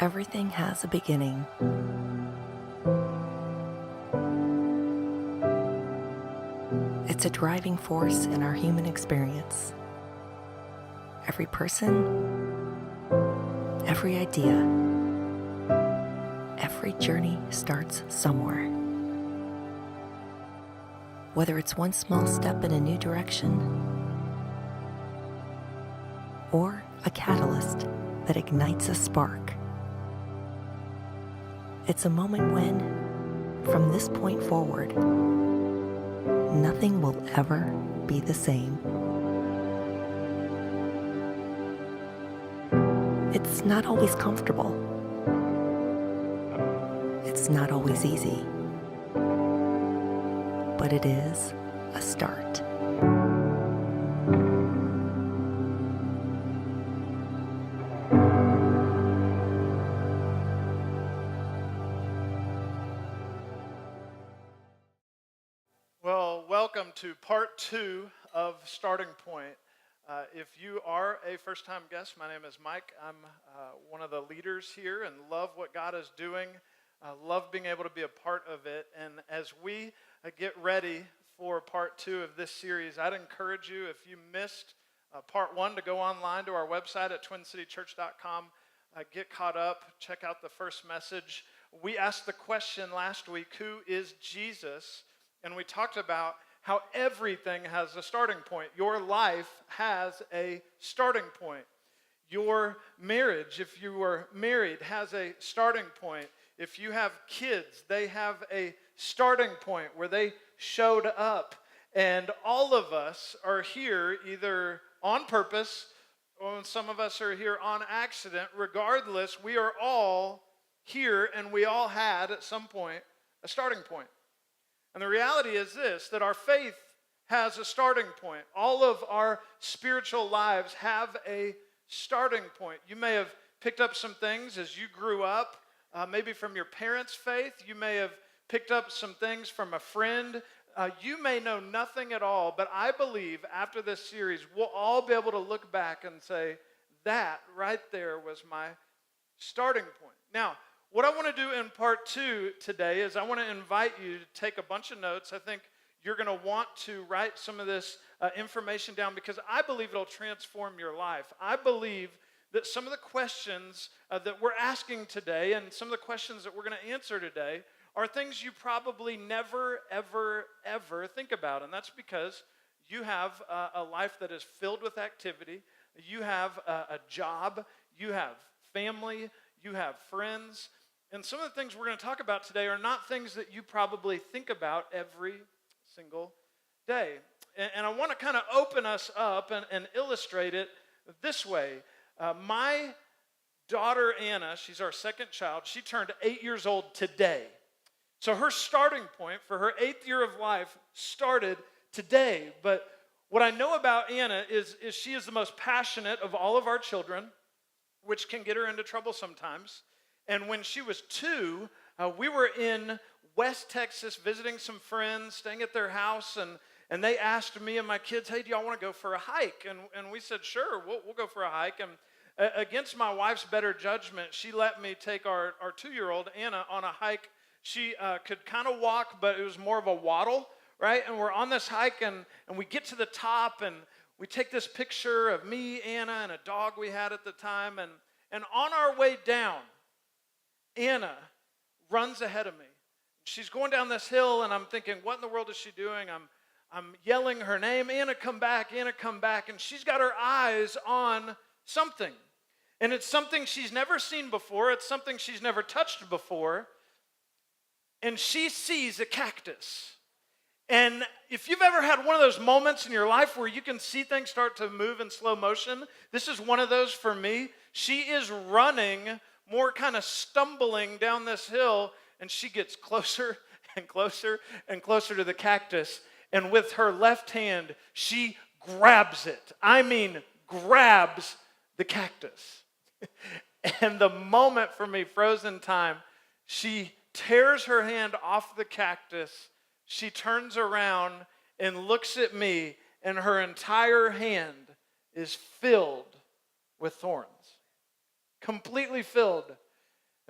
Everything has a beginning. It's a driving force in our human experience. Every person, every idea, every journey starts somewhere. Whether it's one small step in a new direction or a catalyst that ignites a spark. It's a moment when, from this point forward, nothing will ever be the same. It's not always comfortable. It's not always easy. But it is a start. Well, welcome to part 2 of Starting Point. If you are a first-time guest, my name is Mike. I'm one of the leaders here and love what God is doing. Love being able to be a part of it. And as we get ready for part 2 of this series, I'd encourage you, if you missed part 1, to go online to our website at twincitychurch.com, get caught up, check out the first message. We asked the question last week, who is Jesus? And we talked about how everything has a starting point. Your life has a starting point. Your marriage, if you were married, has a starting point. If you have kids, they have a starting point where they showed up. And all of us are here either on purpose or some of us are here on accident. Regardless, we are all here and we all had at some point a starting point. And the reality is this, that our faith has a starting point. All of our spiritual lives have a starting point. You may have picked up some things as you grew up, maybe from your parents' faith. You may have picked up some things from a friend. You may know nothing at all, but I believe after this series, we'll all be able to look back and say, that right there was my starting point. Now, what I want to do in part 2 today is I want to invite you to take a bunch of notes. I think you're going to want to write some of this information down because I believe it'll transform your life. I believe that some of the questions that we're asking today and some of the questions that we're going to answer today are things you probably never, ever, ever think about. And that's because you have a life that is filled with activity. You have a job. You have family. You have friends. And some of the things we're going to talk about today are not things that you probably think about every single day. And I want to kind of open us up and illustrate it this way. My daughter, Anna, she's our second child. She turned 8 years old today. So her starting point for her 8th year of life started today. But what I know about Anna is she is the most passionate of all of our children, which can get her into trouble sometimes. And when she was 2, we were in West Texas visiting some friends, staying at their house, and they asked me and my kids, hey, do y'all want to go for a hike? And we said, sure, we'll go for a hike. And against my wife's better judgment, she let me take our 2-year-old, Anna, on a hike. She could kind of walk, but it was more of a waddle, right? And we're on this hike, and we get to the top, and we take this picture of me, Anna, and a dog we had at the time. And on our way down, Anna runs ahead of me. She's going down this hill, and I'm thinking, what in the world is she doing? I'm yelling her name, Anna, come back, Anna, come back. And she's got her eyes on something. And it's something she's never seen before. It's something she's never touched before. And she sees a cactus. And if you've ever had one of those moments in your life where you can see things start to move in slow motion, this is one of those for me. She is running, more kind of stumbling down this hill, and she gets closer and closer and closer to the cactus. And with her left hand, she grabs it. I mean, grabs the cactus. And the moment for me, frozen time, she tears her hand off the cactus. She turns around and looks at me, and her entire hand is filled with thorns. Completely filled.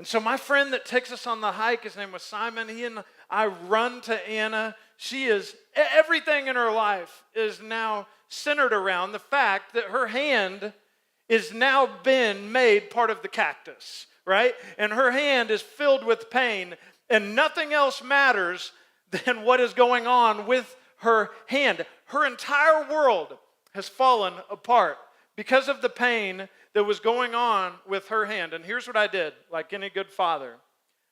And so my friend that takes us on the hike, his name was Simon, he and I run to Anna. Everything in her life is now centered around the fact that her hand is now been made part of the cactus, right? And her hand is filled with pain, and nothing else matters than what is going on with her hand. Her entire world has fallen apart because of the pain that was going on with her hand. And here's what I did, like any good father.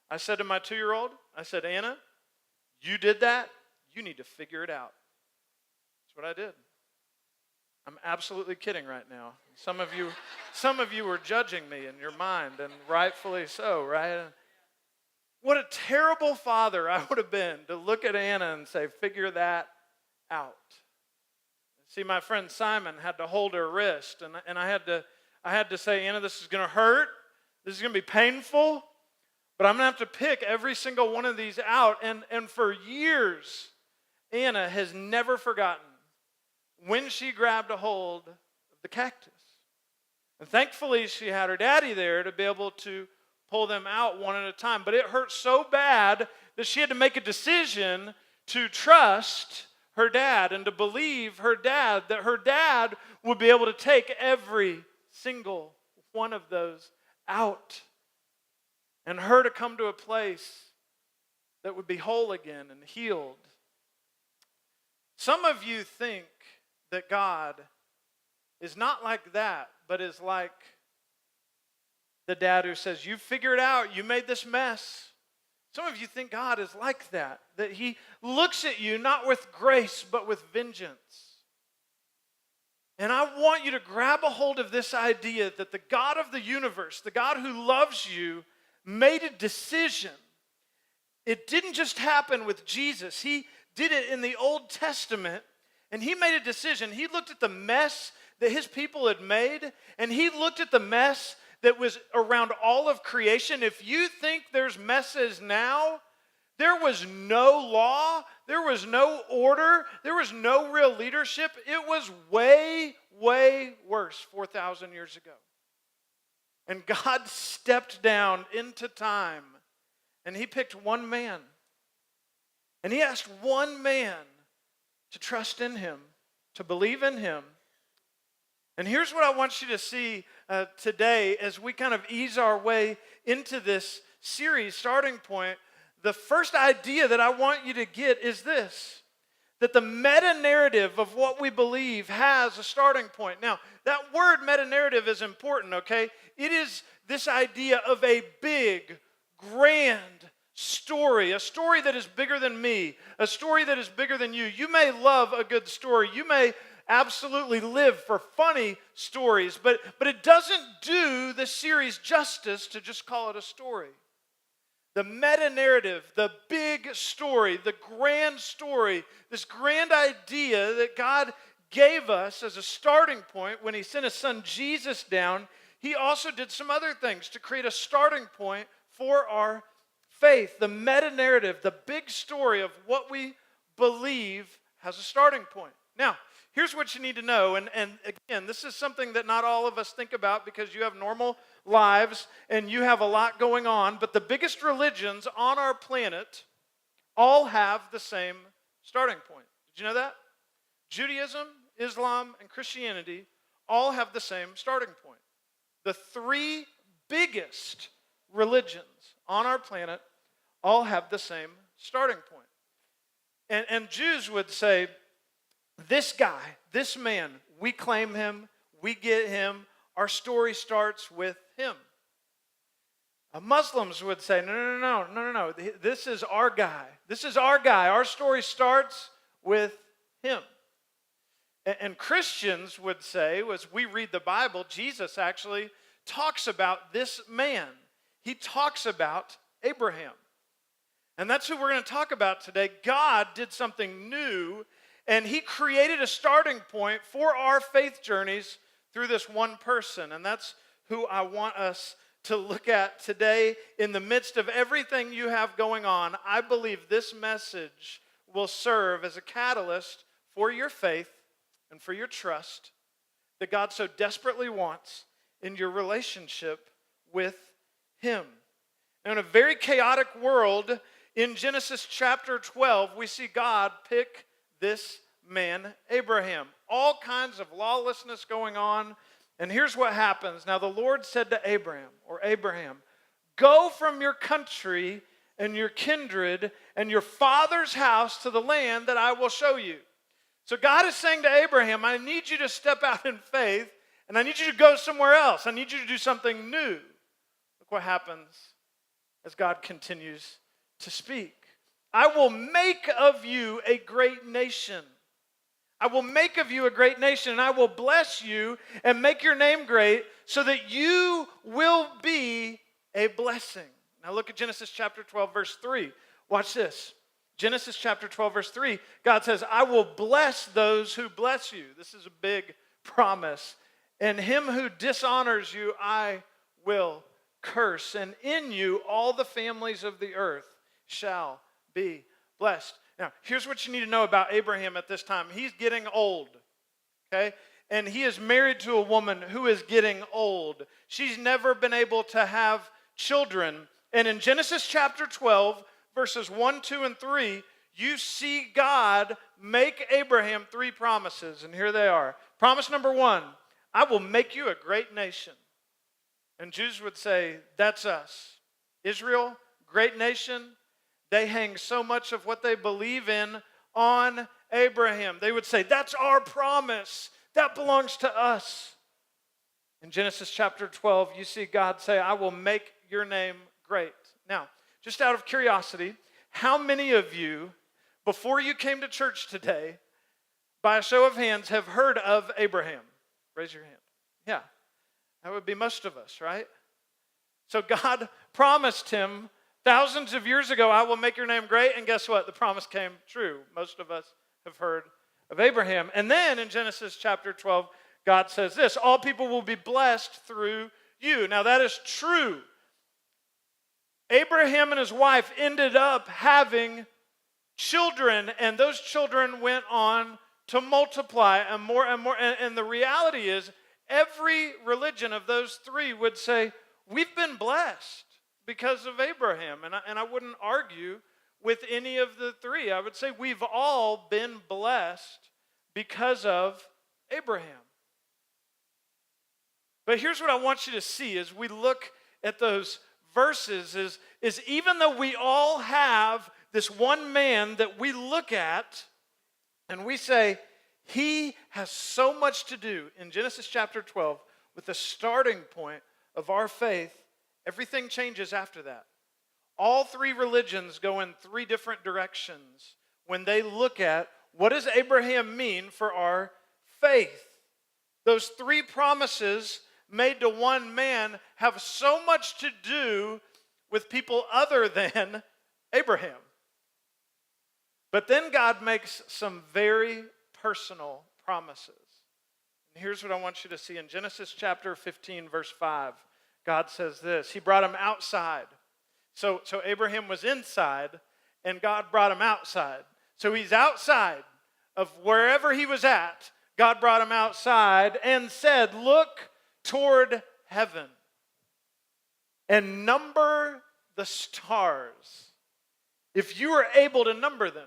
I said to my 2-year-old, I said, Anna, you did that. You need to figure it out. That's what I did. I'm absolutely kidding right now. Some of you were judging me in your mind, and rightfully so, right? What a terrible father I would have been to look at Anna and say, figure that out. See, my friend Simon had to hold her wrist, and I had to say, Anna, this is going to hurt. This is going to be painful, but I'm going to have to pick every single one of these out. And for years, Anna has never forgotten when she grabbed a hold of the cactus. And thankfully, she had her daddy there to be able to pull them out one at a time. But it hurt so bad that she had to make a decision to trust her dad and to believe her dad, that her dad would be able to take every single one of those out, and her to come to a place that would be whole again and healed. Some of you think that God is not like that, but is like the dad who says, you figure it out, you made this mess. Some of you think God is like that he looks at you not with grace, but with vengeance. And I want you to grab a hold of this idea that the God of the universe, the God who loves you, made a decision. It didn't just happen with Jesus. He did it in the Old Testament, and he made a decision. He looked at the mess that his people had made, and he looked at the mess that was around all of creation. If you think there's messes now, there was no law, there was no order, there was no real leadership. It was way, way worse 4,000 years ago. And God stepped down into time, and he picked one man. And he asked one man to trust in him, to believe in him. And here's what I want you to see today as we kind of ease our way into this series, Starting Point. The first idea that I want you to get is this, that the meta-narrative of what we believe has a starting point. Now, that word meta-narrative is important, okay? It is this idea of a big, grand story, a story that is bigger than me, a story that is bigger than you. You may love a good story. You may absolutely live for funny stories, but it doesn't do the series justice to just call it a story. The meta-narrative, the big story, the grand story, this grand idea that God gave us as a starting point when he sent his son Jesus down, he also did some other things to create a starting point for our faith. The meta-narrative, the big story of what we believe has a starting point. Now, here's what you need to know, and again, this is something that not all of us think about because you have normal lives and you have a lot going on, but the biggest religions on our planet all have the same starting point. Did you know that? Judaism, Islam, and Christianity all have the same starting point. The three biggest religions on our planet all have the same starting point. And Jews would say, this guy, this man, we claim him, we get him, our story starts with him. Muslims would say, no, this is our guy. This is our guy. Our story starts with him. And Christians would say, as we read the Bible, Jesus actually talks about this man. He talks about Abraham. And that's who we're going to talk about today. God did something new, and he created a starting point for our faith journeys through this one person. And that's who I want us to look at today. In the midst of everything you have going on, I believe this message will serve as a catalyst for your faith and for your trust that God so desperately wants in your relationship with him. Now, in a very chaotic world, in Genesis chapter 12, we see God pick this man, Abraham. All kinds of lawlessness going on. And here's what happens. Now, the Lord said to Abraham, go from your country and your kindred and your father's house to the land that I will show you. So God is saying to Abraham, I need you to step out in faith, and I need you to go somewhere else. I need you to do something new. Look what happens as God continues to speak. I will make of you a great nation. I will make of you a great nation, and I will bless you and make your name great so that you will be a blessing. Now look at Genesis chapter 12, verse 3. Watch this. Genesis chapter 12, verse 3, God says, I will bless those who bless you. This is a big promise. And him who dishonors you, I will curse. And in you, all the families of the earth shall be blessed. Now, here's what you need to know about Abraham at this time. He's getting old, okay? And he is married to a woman who is getting old. She's never been able to have children. And in Genesis chapter 12, verses 1, 2, and 3, you see God make Abraham 3 promises, and here they are. Promise number 1, I will make you a great nation. And Jews would say, that's us. Israel, great nation. They hang so much of what they believe in on Abraham. They would say, that's our promise. That belongs to us. In Genesis chapter 12, you see God say, I will make your name great. Now, just out of curiosity, how many of you, before you came to church today, by a show of hands, have heard of Abraham? Raise your hand. Yeah, that would be most of us, right? So God promised him thousands of years ago, I will make your name great. And guess what? The promise came true. Most of us have heard of Abraham. And then in Genesis chapter 12, God says this, all people will be blessed through you. Now that is true. Abraham and his wife ended up having children, and those children went on to multiply and more and more. And the reality is, every religion of those 3 would say, we've been blessed because of Abraham. And I wouldn't argue with any of the 3. I would say we've all been blessed because of Abraham. But here's what I want you to see as we look at those verses is even though we all have this one man that we look at and we say, he has so much to do in Genesis chapter 12 with the starting point of our faith, everything changes after that. All 3 religions go in 3 different directions when they look at what does Abraham mean for our faith. Those 3 promises made to one man have so much to do with people other than Abraham. But then God makes some very personal promises. And here's what I want you to see. In Genesis chapter 15, verse 5, God says this. He brought him outside. So Abraham was inside, and God brought him outside. So he's outside of wherever he was at. God brought him outside and said, look toward heaven and number the stars, if you are able to number them.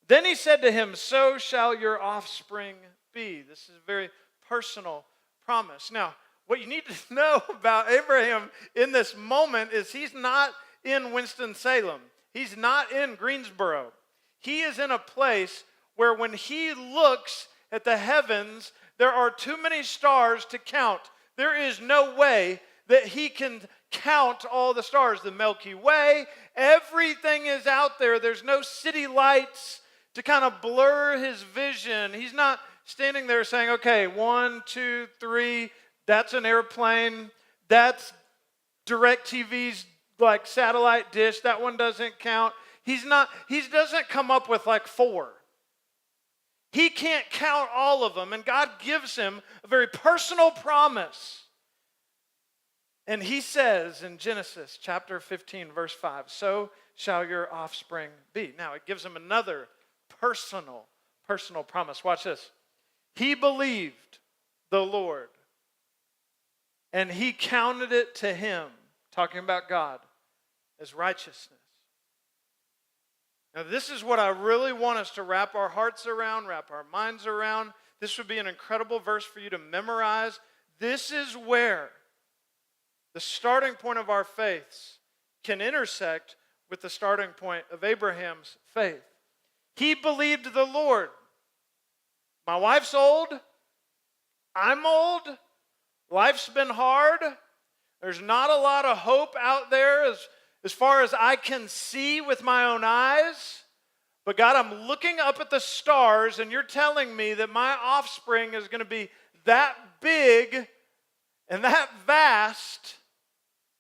Then he said to him, so shall your offspring be. This is a very personal promise. Now, what you need to know about Abraham in this moment is he's not in Winston-Salem. He's not in Greensboro. He is in a place where when he looks at the heavens, there are too many stars to count. There is no way that he can count all the stars. The Milky Way, everything is out there. There's no city lights to kind of blur his vision. He's not standing there saying, okay, 1, 2, 3, that's an airplane. That's DirecTV's like satellite dish. That one doesn't count. He doesn't come up with like 4. He can't count all of them, and God gives him a very personal promise. And he says in Genesis chapter 15, verse 5, so shall your offspring be. Now, it gives him another personal promise. Watch this. He believed the Lord, and he counted it to him, talking about God, as righteousness. Now, this is what I really want us to wrap our hearts around, wrap our minds around. This would be an incredible verse for you to memorize. This is where the starting point of our faiths can intersect with the starting point of Abraham's faith. He believed the Lord. My wife's old. I'm old. Life's been hard. There's not a lot of hope out there as far as I can see with my own eyes. But God, I'm looking up at the stars, and you're telling me that my offspring is going to be that big and that vast.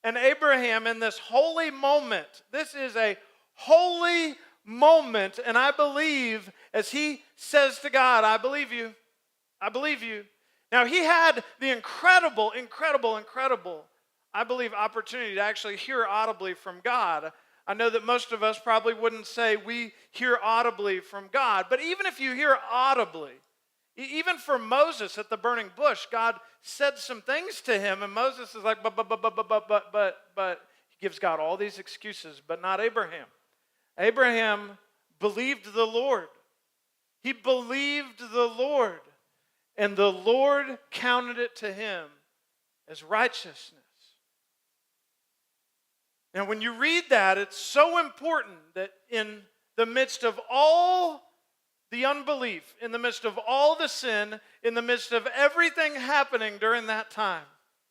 And Abraham, in this holy moment, this is a holy moment, and I believe, as he says to God, I believe you. I believe you. Now, he had the incredible, I believe, opportunity to actually hear audibly from God. I know that most of us probably wouldn't say we hear audibly from God, but even if you hear audibly, even for Moses at the burning bush, God said some things to him, and Moses is like, but he gives God all these excuses, but not Abraham. Abraham believed the Lord. He believed the Lord, and the Lord counted it to him as righteousness. Now, when you read that, it's so important that in the midst of all the unbelief, in the midst of all the sin, in the midst of everything happening during that time,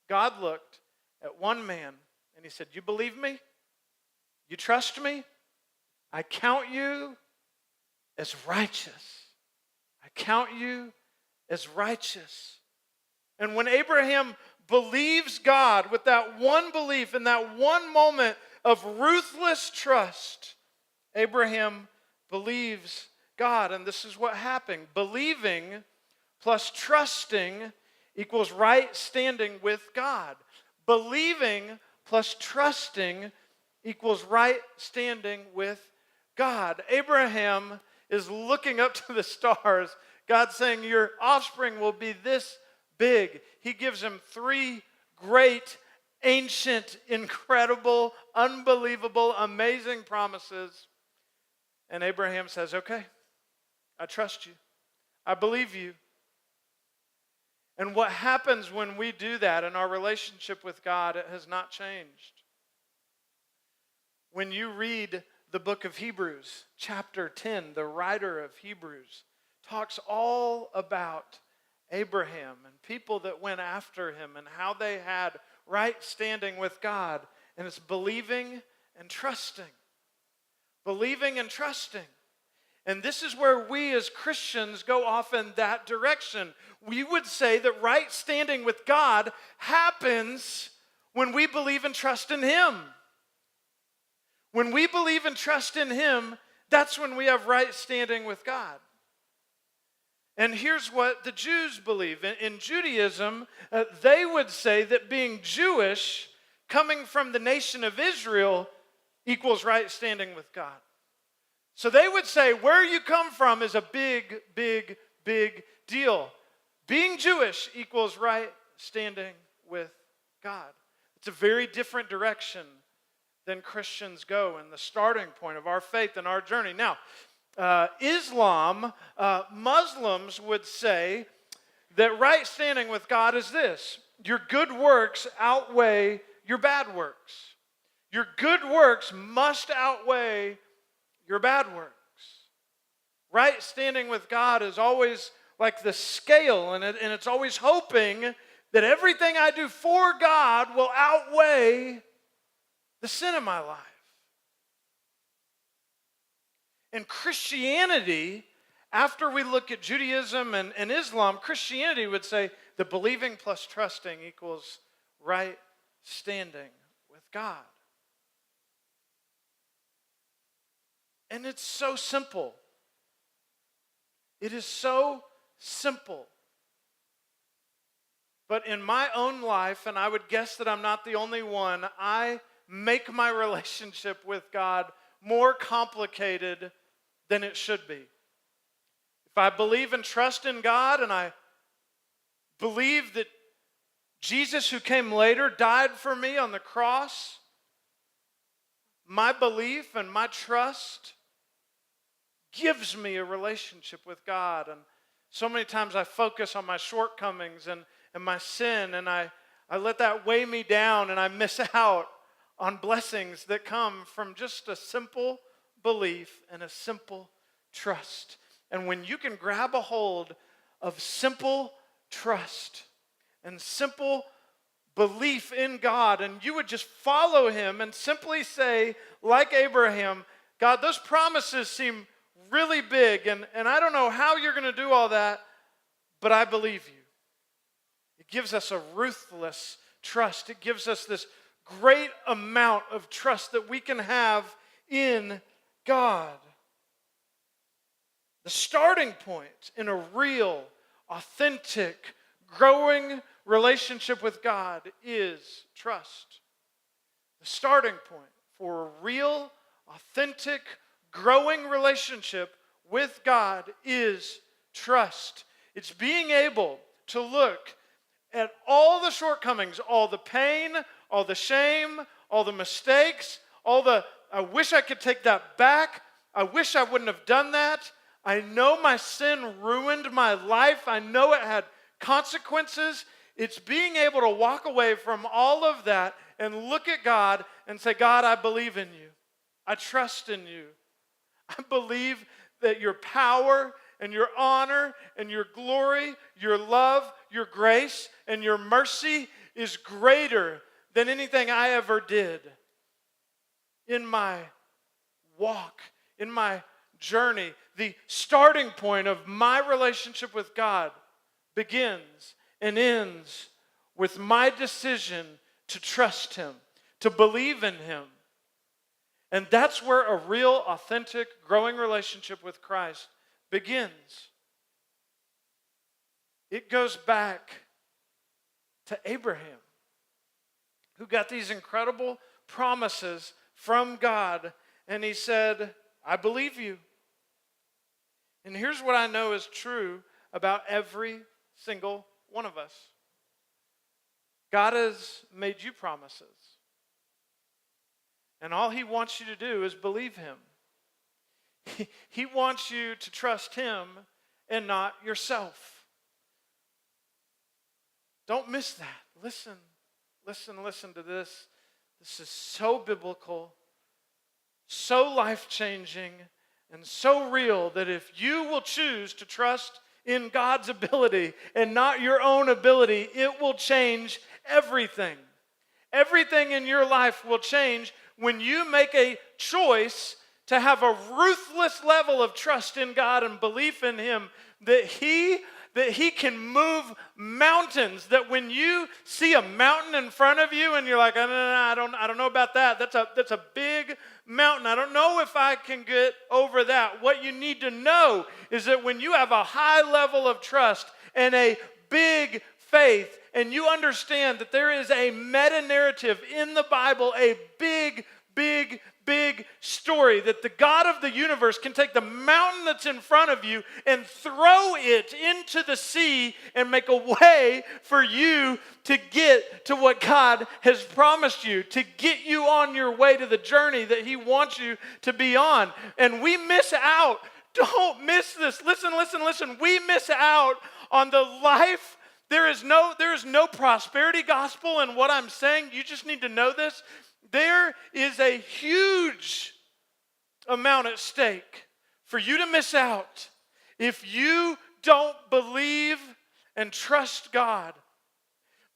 God looked at one man and he said, you believe me? You trust me? I count you as righteous. I count you as righteous. And when Abraham believes God with that one belief in that one moment of ruthless trust, Abraham believes God. And this is what happened. Believing plus trusting equals right standing with God. Believing plus trusting equals right standing with God. Abraham is looking up to the stars. God saying, your offspring will be this big. He gives him three great, ancient, incredible, unbelievable, amazing promises. And Abraham says, okay, I trust you. I believe you. And what happens when we do that in our relationship with God, it has not changed. When you read the book of Hebrews, chapter 10, the writer of Hebrews talks all about Abraham and people that went after him and how they had right standing with God. And it's believing and trusting. Believing and trusting. And this is where we as Christians go off in that direction. We would say that right standing with God happens when we believe and trust in Him. When we believe and trust in Him, that's when we have right standing with God. And here's what the Jews believe. In Judaism, they would say that being Jewish, coming from the nation of Israel, equals right standing with God. So they would say where you come from is a big, big, big deal. Being Jewish equals right standing with God. It's a very different direction than Christians go in the starting point of our faith and our journey. Now, Islam, Muslims would say that right standing with God is this: your good works outweigh your bad works. Your good works must outweigh your bad works. Right standing with God is always like the scale, and it's always hoping that everything I do for God will outweigh the sin in my life. In Christianity, after we look at Judaism and Islam, Christianity would say that believing plus trusting equals right standing with God. And it's so simple. It is so simple. But in my own life, and I would guess that I'm not the only one, I make my relationship with God more complicated than it should be. If I believe and trust in God, and I believe that Jesus, who came later, died for me on the cross. My belief and my trust gives me a relationship with God. And so many times I focus on my shortcomings and my sin, and I let that weigh me down, and I miss out on blessings that come from just a simple belief and a simple trust. And when you can grab a hold of simple trust and simple belief in God, and you would just follow him and simply say, like Abraham, God, those promises seem really big, and I don't know how you're going to do all that, but I believe you. It gives us a ruthless trust. It gives us this great amount of trust that we can have in God. The starting point in a real, authentic, growing relationship with God is trust. The starting point for a real, authentic, growing relationship with God is trust. It's being able to look at all the shortcomings, all the pain, all the shame, all the mistakes, all the, I wish I could take that back. I wish I wouldn't have done that. I know my sin ruined my life. I know it had consequences. It's being able to walk away from all of that and look at God and say, God, I believe in you. I trust in you. I believe that your power and your honor and your glory, your love, your grace, and your mercy is greater than anything I ever did in my walk, in my journey. The starting point of my relationship with God begins and ends with my decision to trust him, to believe in him. And that's where a real, authentic, growing relationship with Christ begins. It goes back to Abraham, who got these incredible promises from God, and he said, I believe you. And here's what I know is true about every single one of us. God has made you promises. And all he wants you to do is believe him. He wants you to trust him and not yourself. Don't miss that. Listen to this. This is so biblical, so life-changing, and so real that if you will choose to trust in God's ability and not your own ability, it will change everything. Everything in your life will change when you make a choice to have a ruthless level of trust in God and belief in him, that he can move mountains, that when you see a mountain in front of you and you're like, I don't know about that. That's a big mountain. I don't know if I can get over that. What you need to know is that when you have a high level of trust and a big faith, and you understand that there is a meta-narrative in the Bible, a big story, that the God of the universe can take the mountain that's in front of you and throw it into the sea and make a way for you to get to what God has promised you, to get you on your way to the journey that he wants you to be on. And we miss out. Don't miss this. Listen. We miss out on the life. There is no prosperity gospel in what I'm saying. You just need to know this. There is a huge amount at stake for you to miss out if you don't believe and trust God.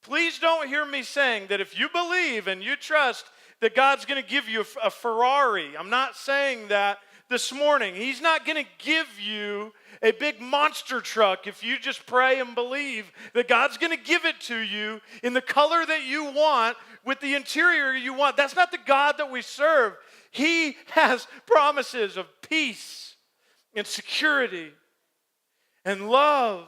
Please don't hear me saying that if you believe and you trust that God's going to give you a Ferrari. I'm not saying that this morning. He's not going to give you a big monster truck if you just pray and believe that God's going to give it to you in the color that you want, with the interior you want. That's not the God that we serve. He has promises of peace and security and love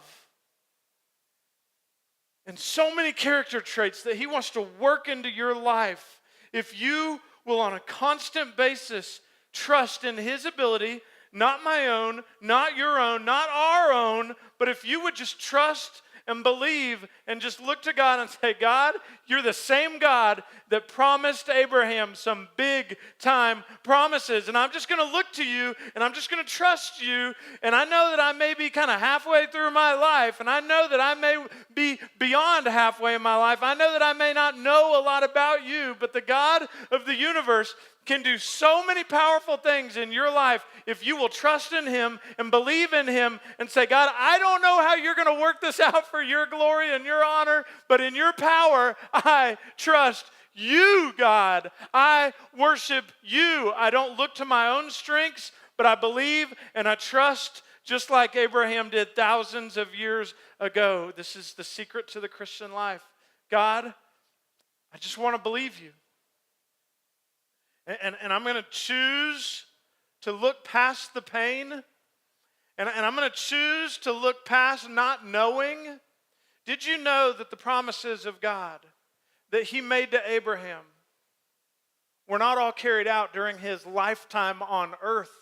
and so many character traits that he wants to work into your life if you will on a constant basis trust in his ability. Not my own, not your own, not our own, but if you would just trust and believe and just look to God and say, God, you're the same God that promised Abraham some big time promises. And I'm just going to look to you and I'm just going to trust you. And I know that I may be kind of halfway through my life. And I know that I may be beyond halfway in my life. I know that I may not know a lot about you, but the God of the universe can do so many powerful things in your life if you will trust in him and believe in him and say, God, I don't know how you're going to work this out for your glory and your honor, but in your power, I trust you, God. I worship you. I don't look to my own strengths, but I believe and I trust just like Abraham did thousands of years ago. This is the secret to the Christian life. God, I just want to believe you. And I'm going to choose to look past the pain. And I'm going to choose to look past not knowing. Did you know that the promises of God that he made to Abraham were not all carried out during his lifetime on earth?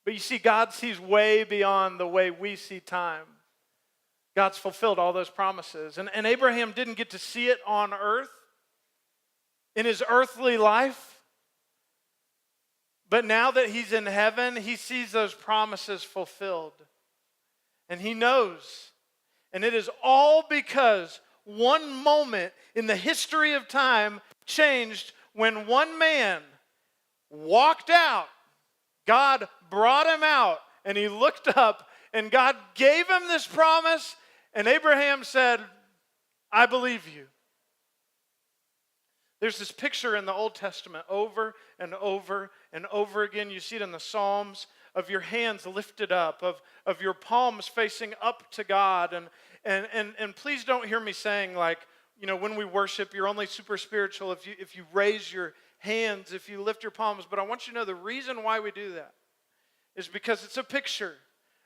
But you see, God sees way beyond the way we see time. God's fulfilled all those promises. And Abraham didn't get to see it on earth in his earthly life. But now that he's in heaven, he sees those promises fulfilled. And he knows. And it is all because one moment in the history of time changed when one man walked out. God brought him out and he looked up and God gave him this promise. And Abraham said, I believe you. There's this picture in the Old Testament over and over and over again. You see it in the Psalms of your hands lifted up, of your palms facing up to God. And please don't hear me saying like, you know, when we worship, you're only super spiritual if you raise your hands, if you lift your palms. But I want you to know the reason why we do that is because it's a picture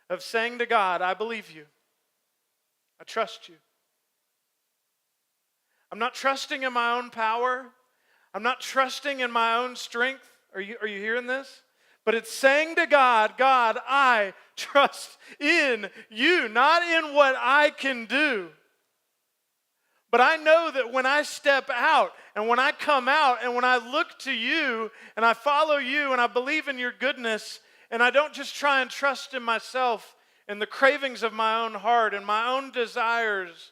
of saying to God, I believe you. I trust you. I'm not trusting in my own power. I'm not trusting in my own strength. Are you hearing this? But it's saying to God, God, I trust in you, not in what I can do. But I know that when I step out and when I come out and when I look to you and I follow you and I believe in your goodness and I don't just try and trust in myself and the cravings of my own heart and my own desires,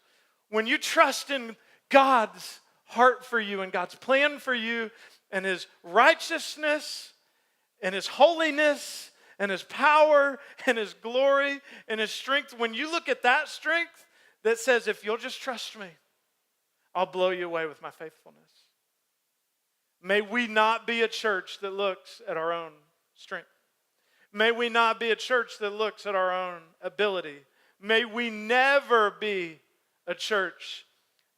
when you trust in God's heart for you and God's plan for you and his righteousness and his holiness and his power and his glory and his strength, when you look at that strength that says, if you'll just trust me, I'll blow you away with my faithfulness. May we not be a church that looks at our own strength. May we not be a church that looks at our own ability. May we never be a church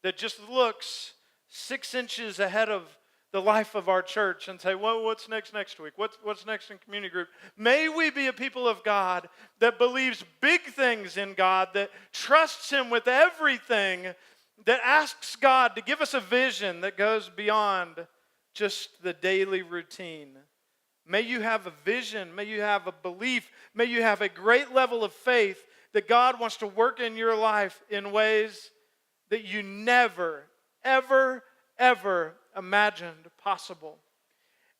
that just looks 6 inches ahead of the life of our church and say, well, what's next week? What's next in community group? May we be a people of God that believes big things in God, that trusts him with everything, that asks God to give us a vision that goes beyond just the daily routine. May you have a vision. May you have a belief. May you have a great level of faith that God wants to work in your life in ways that you never, ever, ever imagined possible.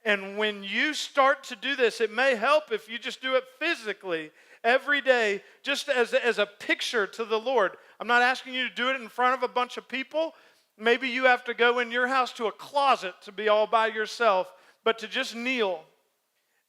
And when you start to do this, it may help if you just do it physically every day, just as a picture to the Lord. I'm not asking you to do it in front of a bunch of people. Maybe you have to go in your house to a closet to be all by yourself, but to just kneel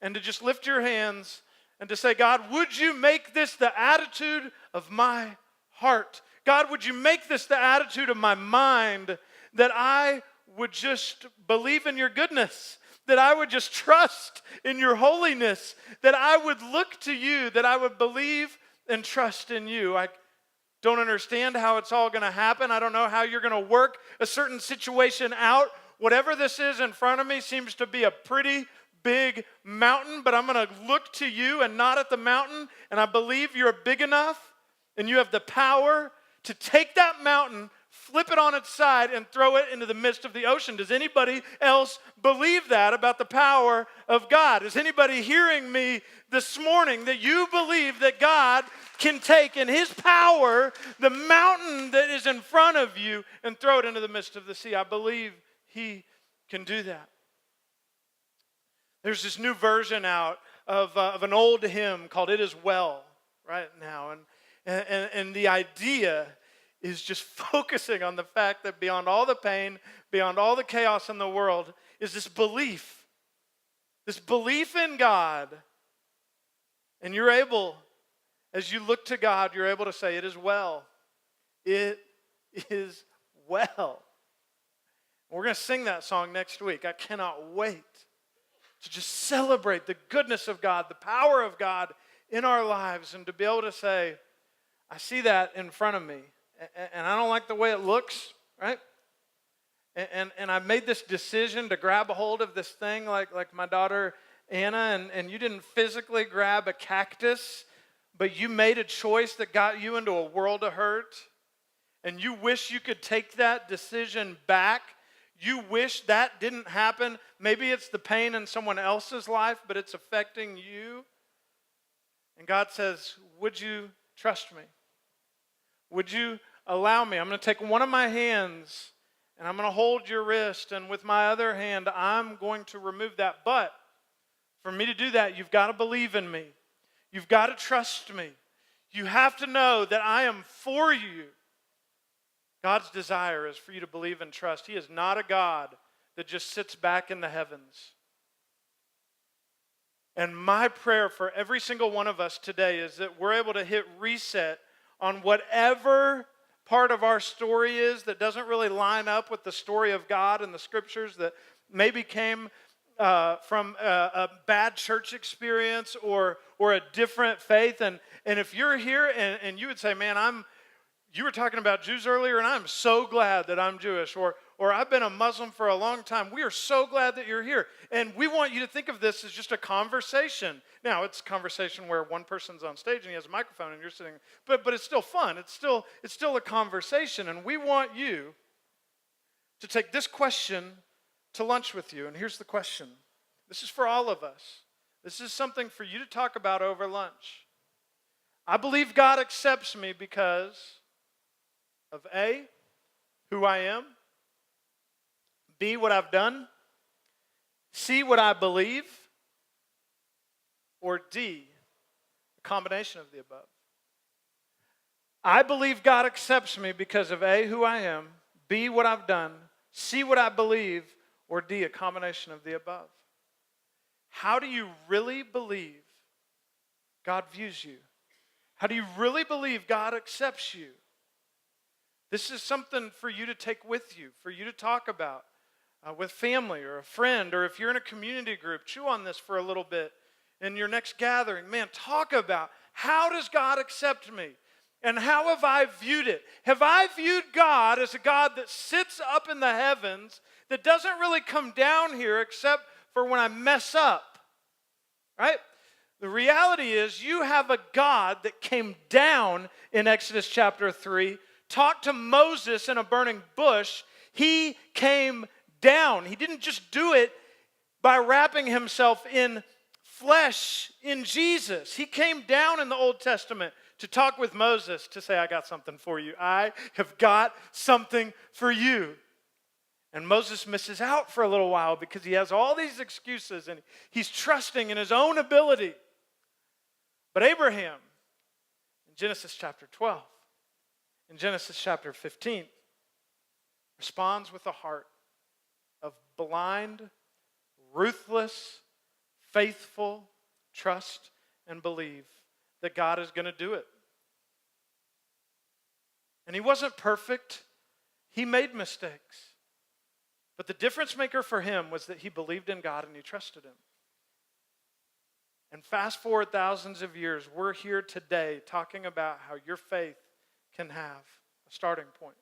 and to just lift your hands and to say, God, would you make this the attitude of my heart? God, would you make this the attitude of my mind, that I would just believe in your goodness, that I would just trust in your holiness, that I would look to you, that I would believe and trust in you. I don't understand how it's all going to happen. I don't know how you're going to work a certain situation out. Whatever this is in front of me seems to be a pretty big mountain, but I'm going to look to you and not at the mountain, and I believe you're big enough and you have the power to take that mountain flip it on its side and throw it into the midst of the ocean. Does anybody else believe that about the power of God? Is anybody hearing me this morning that you believe that God can take in his power the mountain that is in front of you and throw it into the midst of the sea? I believe he can do that. There's this new version out of an old hymn called "It Is Well" right now. And the idea is just focusing on the fact that beyond all the pain, beyond all the chaos in the world, is this belief in God. And you're able, as you look to God, you're able to say, "It is well. It is well." We're going to sing that song next week. I cannot wait to just celebrate the goodness of God, the power of God in our lives, and to be able to say, I see that in front of me, and I don't like the way it looks, right? And I made this decision to grab a hold of this thing like my daughter Anna, and you didn't physically grab a cactus, but you made a choice that got you into a world of hurt, and you wish you could take that decision back. You wish that didn't happen. Maybe it's the pain in someone else's life, but it's affecting you. And God says, would you trust me? Would you allow me? I'm going to take one of my hands and I'm going to hold your wrist, and with my other hand, I'm going to remove that. But for me to do that, you've got to believe in me. You've got to trust me. You have to know that I am for you. God's desire is for you to believe and trust. He is not a God that just sits back in the heavens. And my prayer for every single one of us today is that we're able to hit reset on whatever part of our story is that doesn't really line up with the story of God in the scriptures, that maybe came from a bad church experience or a different faith. And if you're here and you would say, man, you were talking about Jews earlier, and I'm so glad that I'm Jewish, or I've been a Muslim for a long time. We are so glad that you're here. And we want you to think of this as just a conversation. Now, it's a conversation where one person's on stage and he has a microphone and you're sitting, but it's still fun. It's still a conversation. And we want you to take this question to lunch with you. And here's the question. This is for all of us. This is something for you to talk about over lunch. I believe God accepts me because of A, who I am, B, what I've done, C, what I believe, or D, a combination of the above. I believe God accepts me because of A, who I am, B, what I've done, C, what I believe, or D, a combination of the above. How do you really believe God views you? How do you really believe God accepts you? This is something for you to take with you, for you to talk about with family or a friend, or if you're in a community group, chew on this for a little bit in your next gathering. Man, talk about, how does God accept me? And how have I viewed it? Have I viewed God as a God that sits up in the heavens, that doesn't really come down here except for when I mess up? Right? The reality is you have a God that came down in Exodus chapter 3, talked to Moses in a burning bush. He came down. He didn't just do it by wrapping himself in flesh in Jesus. He came down in the Old Testament to talk with Moses, to say, I got something for you. I have got something for you. And Moses misses out for a little while because he has all these excuses and he's trusting in his own ability. But Abraham, in Genesis chapter 12, in Genesis chapter 15, responds with a heart of blind, ruthless, faithful trust and believe that God is going to do it. And he wasn't perfect. He made mistakes. But the difference maker for him was that he believed in God and he trusted him. And fast forward thousands of years, we're here today talking about how your faith can have a starting point.